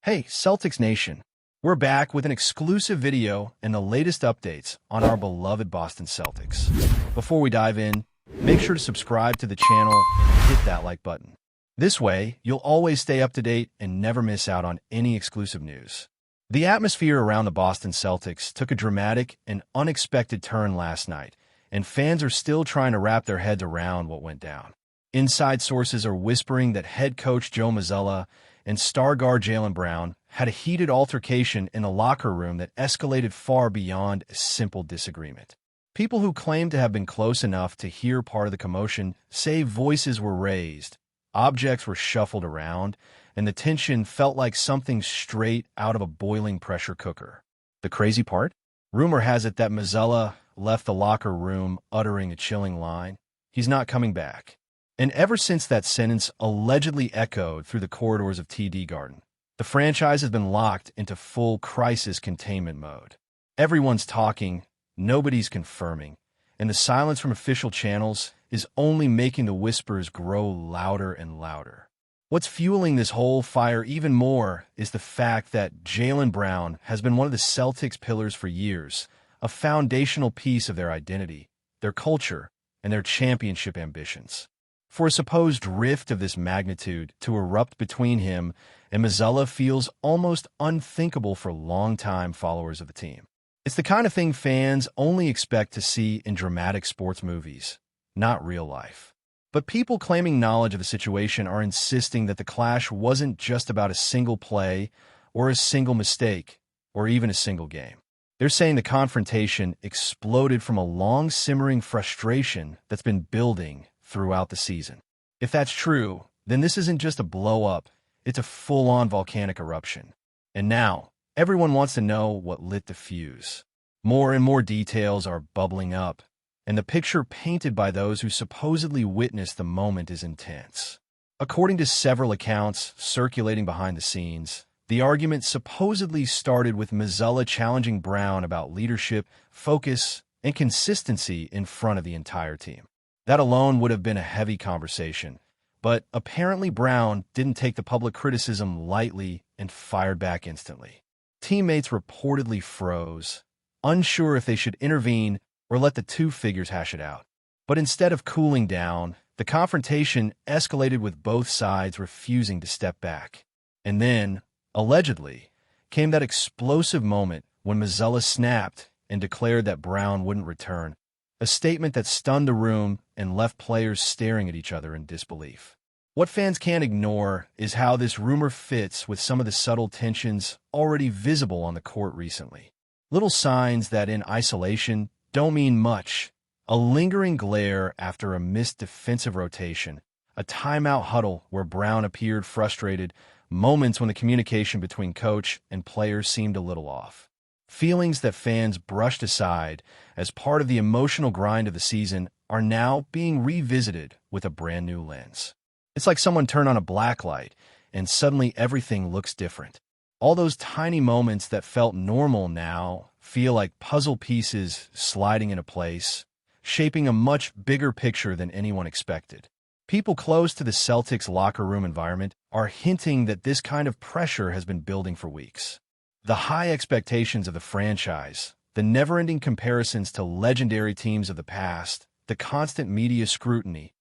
Hey, Celtics Nation. We're back with an exclusive video and the latest updates on our beloved Boston Celtics. Before we dive in, make sure to subscribe to the channel and hit that like button. This way, you'll always stay up to date and never miss out on any exclusive news. The atmosphere around the Boston Celtics took a dramatic and unexpected turn last night, and fans are still trying to wrap their heads around what went down. Inside sources are whispering that head coach Joe MAZZULLA and star guard Jaylen Brown had a heated altercation in the locker room that escalated far beyond a simple disagreement. People who claim to have been close enough to hear part of the commotion say voices were raised, objects were shuffled around, and the tension felt like something straight out of a boiling pressure cooker. The crazy part? Rumor has it that MAZZULLA left the locker room uttering a chilling line, "He's not coming back." And ever since that sentence allegedly echoed through the corridors of TD Garden, the franchise has been locked into full crisis containment mode. Everyone's talking, nobody's confirming, and the silence from official channels is only making the whispers grow louder and louder. What's fueling this whole fire even more is the fact that Jaylen Brown has been one of the Celtics' pillars for years, a foundational piece of their identity, their culture, and their championship ambitions. For a supposed rift of this magnitude to erupt between him and MAZZULLA feels almost unthinkable for longtime followers of the team. It's the kind of thing fans only expect to see in dramatic sports movies, not real life. But people claiming knowledge of the situation are insisting that the clash wasn't just about a single play or a single mistake or even a single game. They're saying the confrontation exploded from a long-simmering frustration that's been building throughout the season. If that's true, then this isn't just a blow-up, it's a full-on volcanic eruption. And now, everyone wants to know what lit the fuse. More and more details are bubbling up, and the picture painted by those who supposedly witnessed the moment is intense. According to several accounts circulating behind the scenes, the argument supposedly started with MAZZULLA challenging Brown about leadership, focus, and consistency in front of the entire team. That alone would have been a heavy conversation, but apparently Brown didn't take the public criticism lightly and fired back instantly. Teammates reportedly froze, unsure if they should intervene or let the two figures hash it out. But instead of cooling down, the confrontation escalated with both sides refusing to step back. And then, allegedly, came that explosive moment when MAZZULLA snapped and declared that Brown wouldn't return, a statement that stunned the room and left players staring at each other in disbelief. What fans can't ignore is how this rumor fits with some of the subtle tensions already visible on the court recently. Little signs that in isolation don't mean much. A lingering glare after a missed defensive rotation, a timeout huddle where Brown appeared frustrated, moments when the communication between coach and players seemed a little off. Feelings that fans brushed aside as part of the emotional grind of the season are now being revisited with a brand new lens. It's like someone turned on a black light and suddenly everything looks different. All those tiny moments that felt normal now feel like puzzle pieces sliding into place, shaping a much bigger picture than anyone expected. People close to the Celtics locker room environment are hinting that this kind of pressure has been building for weeks. The high expectations of the franchise, the never-ending comparisons to legendary teams of the past, the constant media scrutiny,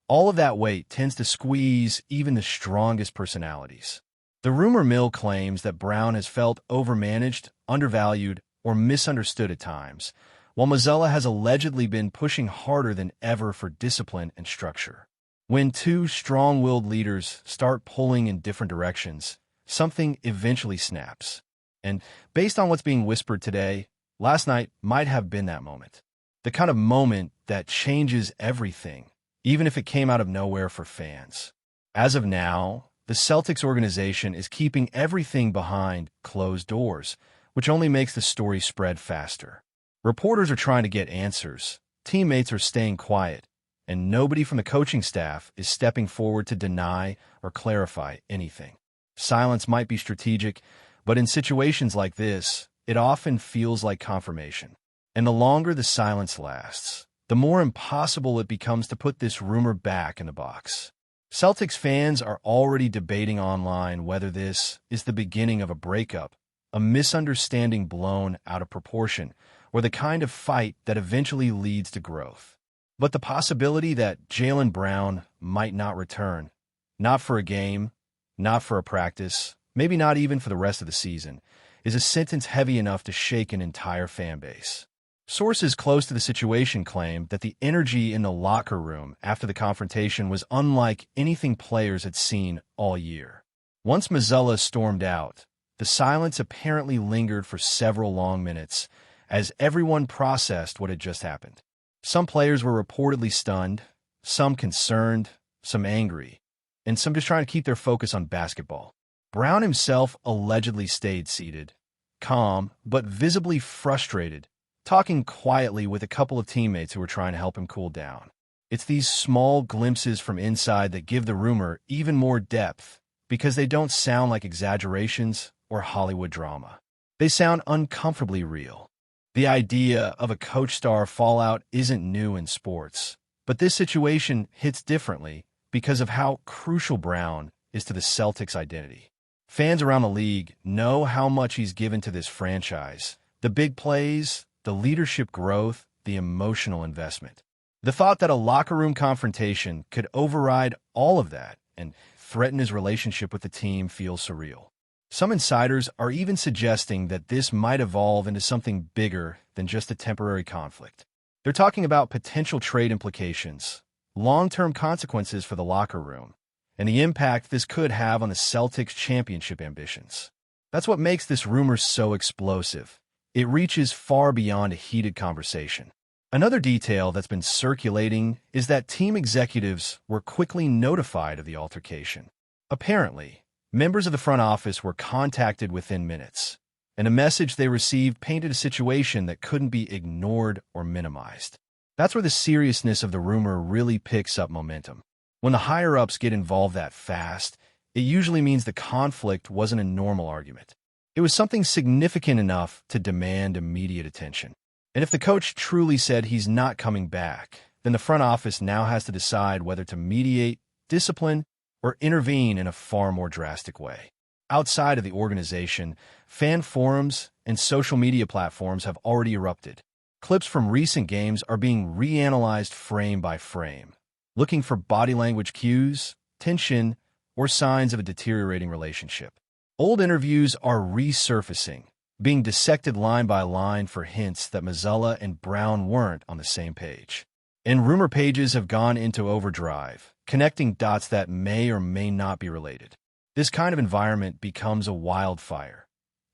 all of that weight tends to squeeze even the strongest personalities. The rumor mill claims that Brown has felt overmanaged, undervalued, or misunderstood at times, while MAZZULLA has allegedly been pushing harder than ever for discipline and structure. When two strong-willed leaders start pulling in different directions, something eventually snaps. And based on what's being whispered today, last night might have been that moment. The kind of moment that changes everything, even if it came out of nowhere for fans. As of now, the Celtics organization is keeping everything behind closed doors, which only makes the story spread faster. Reporters are trying to get answers, teammates are staying quiet, and nobody from the coaching staff is stepping forward to deny or clarify anything. Silence might be strategic, but in situations like this, it often feels like confirmation. And the longer the silence lasts, the more impossible it becomes to put this rumor back in the box. Celtics fans are already debating online whether this is the beginning of a breakup, a misunderstanding blown out of proportion, or the kind of fight that eventually leads to growth. But the possibility that Jaylen Brown might not return, not for a game, not for a practice, maybe not even for the rest of the season, is a sentence heavy enough to shake an entire fan base. Sources close to the situation claim that the energy in the locker room after the confrontation was unlike anything players had seen all year. Once MAZZULLA stormed out, the silence apparently lingered for several long minutes as everyone processed what had just happened. Some players were reportedly stunned, some concerned, some angry, and some just trying to keep their focus on basketball. Brown himself allegedly stayed seated, calm, but visibly frustrated, talking quietly with a couple of teammates who were trying to help him cool down. It's these small glimpses from inside that give the rumor even more depth because they don't sound like exaggerations or Hollywood drama. They sound uncomfortably real. The idea of a coach-star fallout isn't new in sports, but this situation hits differently because of how crucial Brown is to the Celtics' identity. Fans around the league know how much he's given to this franchise, the big plays, the leadership growth, the emotional investment. The thought that a locker room confrontation could override all of that and threaten his relationship with the team feels surreal. Some insiders are even suggesting that this might evolve into something bigger than just a temporary conflict. They're talking about potential trade implications, long-term consequences for the locker room, and the impact this could have on the Celtics' championship ambitions. That's what makes this rumor so explosive. It reaches far beyond a heated conversation. Another detail that's been circulating is that team executives were quickly notified of the altercation. Apparently, members of the front office were contacted within minutes, and a message they received painted a situation that couldn't be ignored or minimized. That's where the seriousness of the rumor really picks up momentum. When the higher-ups get involved that fast, it usually means the conflict wasn't a normal argument. It was something significant enough to demand immediate attention. And if the coach truly said he's not coming back, then the front office now has to decide whether to mediate, discipline, or intervene in a far more drastic way. Outside of the organization, fan forums and social media platforms have already erupted. Clips from recent games are being reanalyzed frame by frame, looking for body language cues, tension, or signs of a deteriorating relationship. Old interviews are resurfacing, being dissected line by line for hints that MAZZULLA and Brown weren't on the same page. And rumor pages have gone into overdrive, connecting dots that may or may not be related. This kind of environment becomes a wildfire.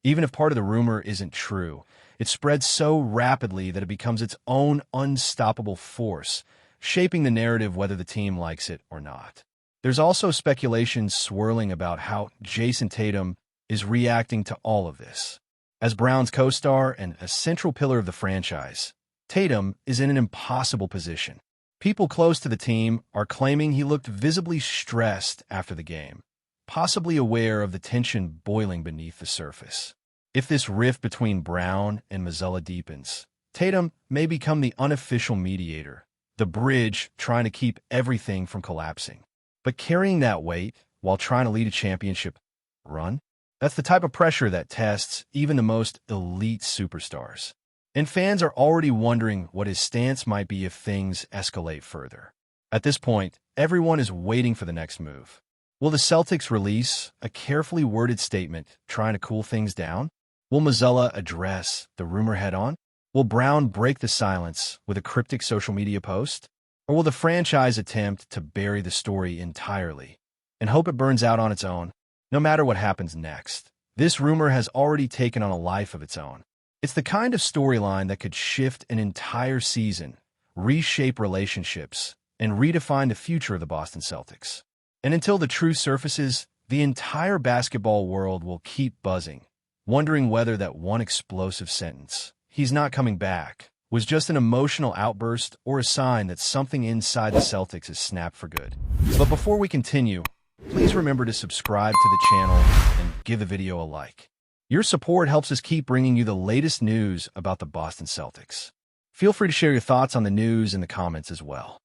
Even if part of the rumor isn't true, it spreads so rapidly that it becomes its own unstoppable force, shaping the narrative whether the team likes it or not. There's also speculation swirling about how Jason Tatum is reacting to all of this. As Brown's co-star and a central pillar of the franchise, Tatum is in an impossible position. People close to the team are claiming he looked visibly stressed after the game, possibly aware of the tension boiling beneath the surface. If this rift between Brown and MAZZULLA deepens, Tatum may become the unofficial mediator, the bridge trying to keep everything from collapsing. But carrying that weight while trying to lead a championship run, that's the type of pressure that tests even the most elite superstars. And fans are already wondering what his stance might be if things escalate further. At this point, everyone is waiting for the next move. Will the Celtics release a carefully worded statement trying to cool things down? Will MAZZULLA address the rumor head-on? Will Brown break the silence with a cryptic social media post? Or will the franchise attempt to bury the story entirely and hope it burns out on its own? No matter what happens next, this rumor has already taken on a life of its own. It's the kind of storyline that could shift an entire season, reshape relationships, and redefine the future of the Boston Celtics. And until the truth surfaces, the entire basketball world will keep buzzing, wondering whether that one explosive sentence, "He's not coming back," was just an emotional outburst or a sign that something inside the Celtics has snapped for good. But before we continue, please remember to subscribe to the channel and give the video a like. Your support helps us keep bringing you the latest news about the Boston Celtics. Feel free to share your thoughts on the news in the comments as well.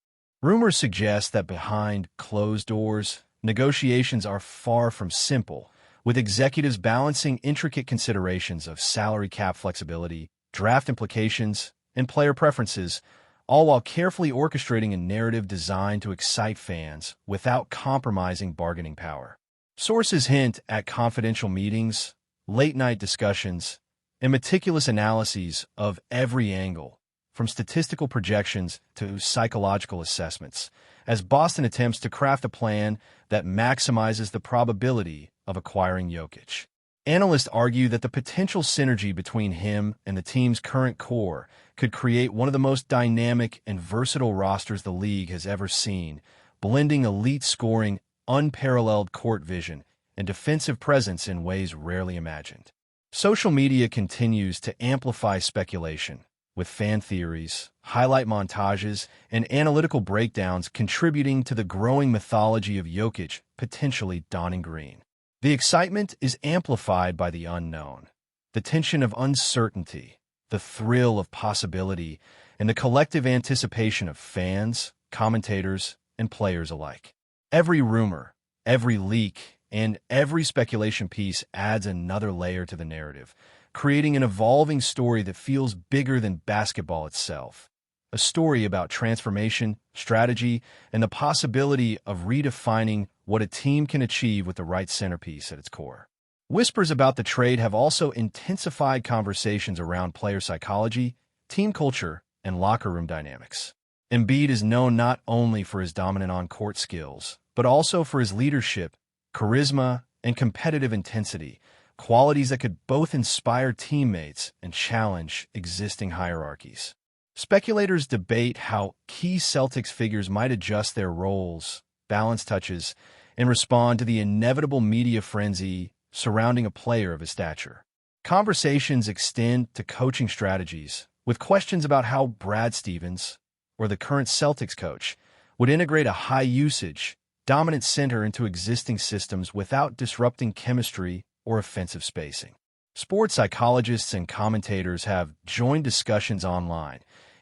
Rumors suggest that behind closed doors, negotiations are far from simple, with executives balancing intricate considerations of salary cap flexibility, draft implications, and player preferences, all while carefully orchestrating a narrative designed to excite fans without compromising bargaining power. Sources hint at confidential meetings, late-night discussions, and meticulous analyses of every angle, from statistical projections to psychological assessments, as Boston attempts to craft a plan that maximizes the probability of acquiring Jokic. Analysts argue that the potential synergy between him and the team's current core could create one of the most dynamic and versatile rosters the league has ever seen, blending elite scoring, unparalleled court vision, and defensive presence in ways rarely imagined. Social media continues to amplify speculation, with fan theories, highlight montages, and analytical breakdowns contributing to the growing mythology of Jokic potentially donning green. The excitement is amplified by the unknown, the tension of uncertainty, the thrill of possibility, and the collective anticipation of fans, commentators, and players alike. Every rumor, every leak, and every speculation piece adds another layer to the narrative, creating an evolving story that feels bigger than basketball itself. A story about transformation, strategy, and the possibility of redefining what a team can achieve with the right centerpiece at its core. Whispers about the trade have also intensified conversations around player psychology, team culture, and locker room dynamics. Embiid is known not only for his dominant on-court skills, but also for his leadership, charisma, and competitive intensity, qualities that could both inspire teammates and challenge existing hierarchies. Speculators debate how key Celtics figures might adjust their roles, balance touches, and respond to the inevitable media frenzy surrounding a player of his stature. Conversations extend to coaching strategies, with questions about how Brad Stevens, or the current Celtics coach, would integrate a high-usage, dominant center into existing systems without disrupting chemistry or offensive spacing. Sports psychologists and commentators have joined discussions online,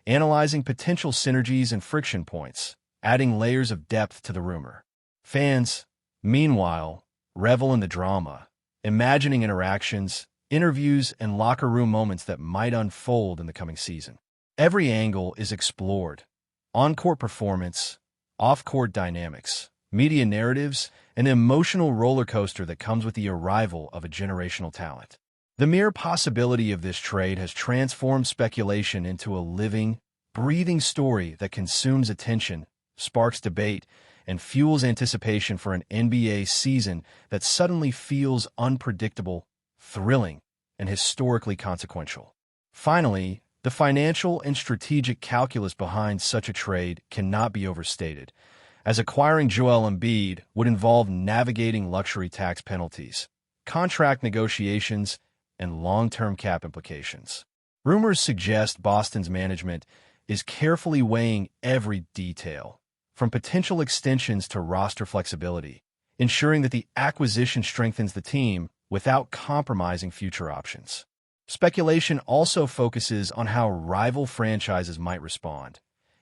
analyzing potential synergies and friction points, adding layers of depth to the rumor. Fans, meanwhile, revel in the drama, imagining interactions, interviews, and locker room moments that might unfold in the coming season. Every angle is explored: on-court performance, off-court dynamics, media narratives, and the emotional roller coaster that comes with the arrival of a generational talent. The mere possibility of this trade has transformed speculation into a living, breathing story that consumes attention, sparks debate, and fuels anticipation for an NBA season that suddenly feels unpredictable, thrilling, and historically consequential. Finally, the financial and strategic calculus behind such a trade cannot be overstated, as acquiring Joel Embiid would involve navigating luxury tax penalties, contract negotiations, and long-term cap implications. Rumors suggest Boston's management is carefully weighing every detail, from potential extensions to roster flexibility, ensuring that the acquisition strengthens the team without compromising future options. Speculation also focuses on how rival franchises might respond,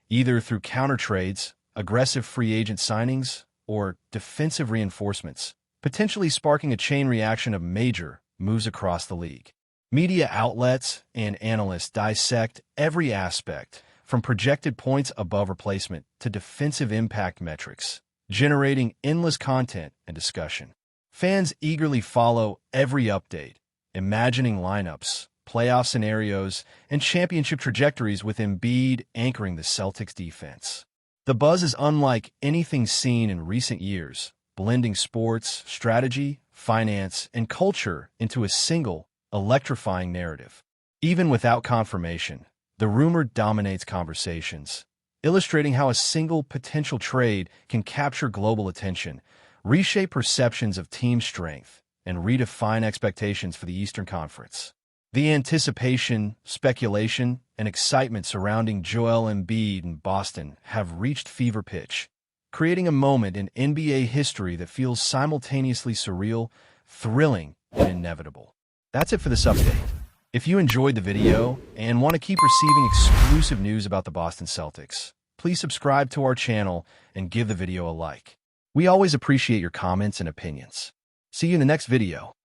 either through counter-trades, aggressive free agent signings, or defensive reinforcements, potentially sparking a chain reaction of major moves across the league. Media outlets and analysts dissect every aspect, from projected points above replacement to defensive impact metrics, generating endless content and discussion. Fans eagerly follow every update, imagining lineups, playoff scenarios, and championship trajectories with Embiid anchoring the Celtics defense. The buzz is unlike anything seen in recent years, blending sports, strategy, finance, and culture into a single, electrifying narrative. Even without confirmation, the rumor dominates conversations, illustrating how a single potential trade can capture global attention, reshape perceptions of team strength, and redefine expectations for the Eastern Conference. The anticipation, speculation, and excitement surrounding Joel Embiid in Boston have reached fever pitch, creating a moment in NBA history that feels simultaneously surreal, thrilling, and inevitable. That's it for this update. If you enjoyed the video and want to keep receiving exclusive news about the Boston Celtics, please subscribe to our channel and give the video a like. We always appreciate your comments and opinions. See you in the next video.